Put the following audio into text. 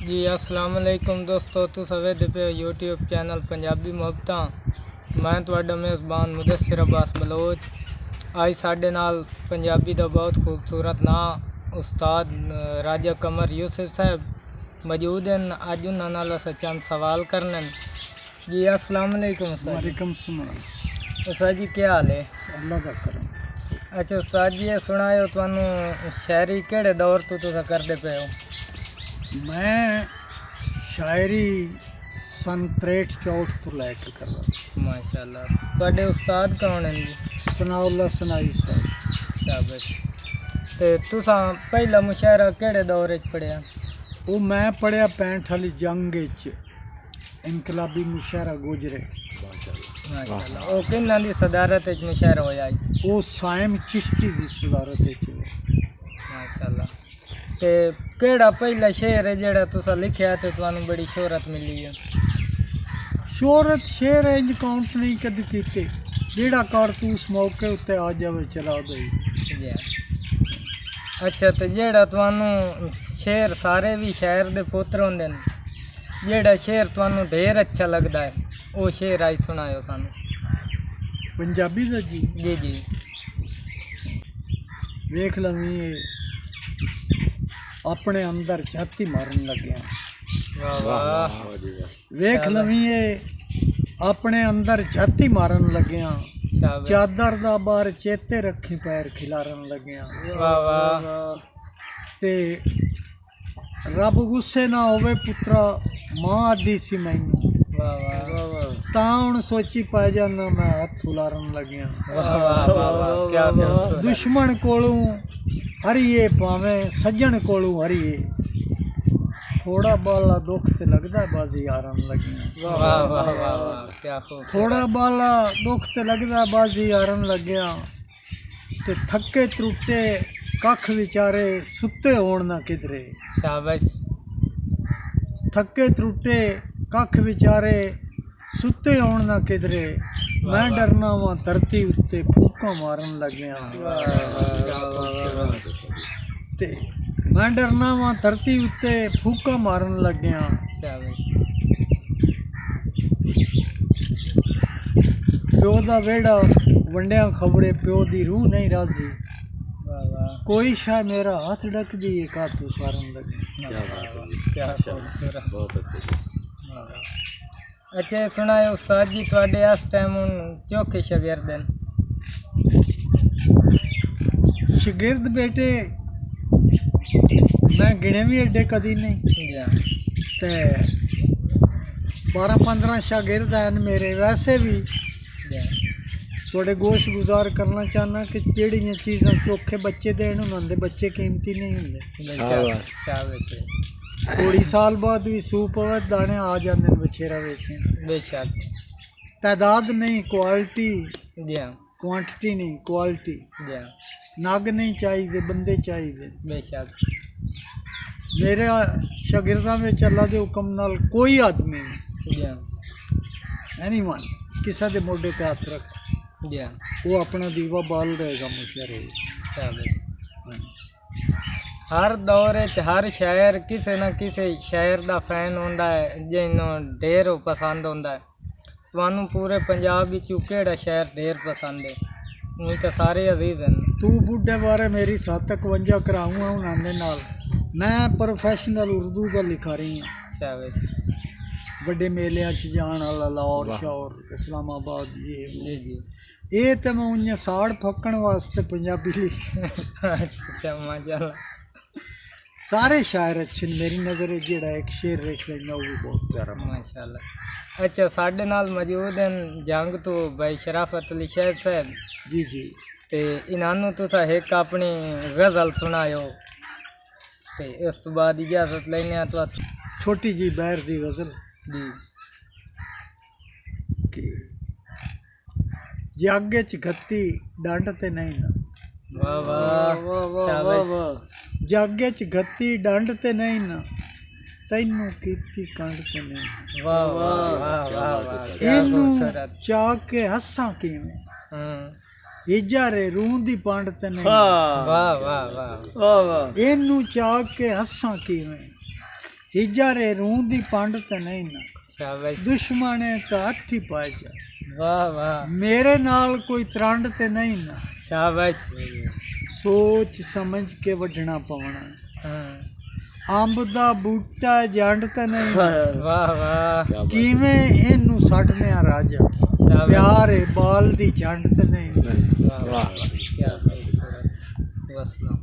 जी अस्सलाम वालेकुम दोस्तों, तुस वेखदे पे यूट्यूब चैनल पंजाबी मुहब्बतां। मैं तुहाडा मेज़बान मुदस्सिर अब्बास बलोच। आज साडे नाल पंजाबी दा बहुत खूबसूरत नां उस्ताद राजा कमर यूसुफ साहब मौजूद हैं। अज उन्हां नाल अस चंद सवाल करने। जी अस्सलाम वालेकुम उस्ताद। वालेकुम सलाम। उस्ताद जी क्या हाल है? अल्लाह दा करम। अच्छा उस्ताद जी, ये सुनाओ तुहानू शायरी केड़े दौर तो तुस करदे पे हो? मैं शायरी सन 63-64 तो लैके कर रहा। माशाअल्लाह। तुहाडे उस्ताद कौन हैं जी? सनाउल्ला सनाई साहब। शाबाश। ते तुसां पहला मुशायरा केड़े दौर च पढ़िया? वो मैं पढ़िया 65 वाली जंग च इनकलाबी मुशायरा गुजरे। माशाअल्लाह। वो किन्ना दी सदारत च मुशायरा होया जी? वो साइम चिश्ती दी सदारत च। माशाअल्लाह। ते केड़ा पहला शेर है जेड़ा तुसा लिखिया ते तुहानू बड़ी शोहरत मिली है? शोहरत शेर इंज काउंट नहीं कदी कीते, जेड़ा कारतूस मौके उत्ते आ जावे चला दई। जी। अच्छा, ते जेड़ा तुहानू शेर सारे भी शायर दे पुत्र होंदे न, जेड़ा शेर तुहानू ढेर अच्छा लगदा है वो शेर आज सुनायो सानू। पंजाबी दा जी जी जी। वेख लवी अपने अंदर छाती मारन लग्या। वाह वाह। वेख लवी अपने अंदर छाती मारन लग्या। शाबाश। चादर दा बार चेते रखी पैर खिलारन लग्या। वाह वाह। ते रब गुस्से ना होवे पुत्रा, मां आदी सी मैनू। वाह वाह। तां हुण सोची पै जाना मैं हथ उलारन लग्या। वाह वाह वाह। क्या बात है। दुश्मन कोलों हरिए पावें सज्जन कोलों हरिए, थोड़ा बाला दुख ते लगदा बाजी हारन लग्या। वाह वाह वाह वाह। क्या खूब। थोड़ा बाला दुख ते लगदा बाजी हारन लग्या, ते थके त्रुटे कख विचारे सुते होण ना किधरे। शाबाश। थके त्रुटे कख विचारे सुते होण ना किधरे, मैं डरना वां धरती उत्ते फूका मारन लग्या। ते मैं डरना वां धरती उत्ते फूका मारन लग्या। शाबाश। प्यो दा वेड़ा वंडिया खबरे, प्यो दी रूह नहीं राजी। वाह वाह। कोई शाय मेरा हाथ डक दी का तू सारन लगे। क्या खूबसूरत। बहुत अच्छे। अच्छा सुनाए उस्ताद जी, तुहाडे इस टाइम हुण चौखे शागिर्द हैं? शागिर्द बेटे मैं गिने भी एडे कदी नहीं, ते 12-15 शागिर्द हैं मेरे। वैसे भी थोड़े गोश गुजार करना चाहना कि जेड़ियां चीज़ां चौखे बच्चे देन उन्होंने बच्चे कीमती नहीं होंगे। थोड़ी साल बाद भी सूह पवे दाने आ जाते हैं बछेरा बेचे। बेशक। तादाद नहीं क्वालिटी, जी हाँ। क्वांटिटी नहीं क्वालिटी। जी हाँ। नग नहीं चाहिए बंदे चाहिए। बेशक। मेरे शागिर्दां में अल्लाह दे हुक्म नाल कोई आदमी नहीं, जी हाँ। एनीवन किसी दे मोढे ते हथ रख, जी हाँ। वो अपना दीवा बाल रहेगा मुशरे। हर दौर च हर शायर किसी ना किसी शायर दा फैन होंदा है जिन्हों ढेर पसंद होंदा है। तुहानू पूरे पंजाब विचों केड़ा शायर ढेर पसंद है? उन तो सारे अजीज हैं। तू बुढ़े बारे मेरी 751 कराऊंगा उन्होंने नाल। मैं प्रोफेशनल उर्दू का लिखा रही हूँ। शाबाश। बड़े मेलियां च जान वाला लाहौर शौर इस्लामाबाद जी जी। ये तो मैं उन्हें साड़ फक्कण वास्ते पंजाबी लिखी। अच्छा माशाल्लाह। सारे शायर अच्छे मेरी नज़र जेड़ा एक शेर लिख लेना वो भी बहुत प्यारा माशाल्लाह। अच्छा साढ़े नाल मौजूद हैं जंग तो भाई शराफत अली शैद साहब। जी जी। ते इन्हानू तुसा एक अपनी गज़ल सुनायो ते इस तो बाद इजाज़त लेने तो छोटी जी बैर दी गज़ल जी। कि जागे च गत्ती डंड ते नहीं ना। वाह वाह। शाबाश। जागे च गत्ती डंड ते नहीं ना, तैनू कीती कंड ते नहीं। वाह वाह वाह वाह। इनू चा के हस्सां किवें, हिजा रे रूह दी पंड ते नहीं। वाह वाह वाह। इनू चा के हस्सां किवें, हिजा रे रूं दी पंड ते नहीं ना शाबाश दुश्मन है तो हथ ही पा जा वाह वाह मेरे नाल कोई त्रंड ते नहीं ना शाबाश सोच समझ के वढना पवना हाँ अंब दा बूटा जंड ते नहीं वाह वाह किवें इनू सटने आ राजा शाबाश प्यार है बाल दी जंड ते नहीं वाह वाह क्या खूबसूरत वसलम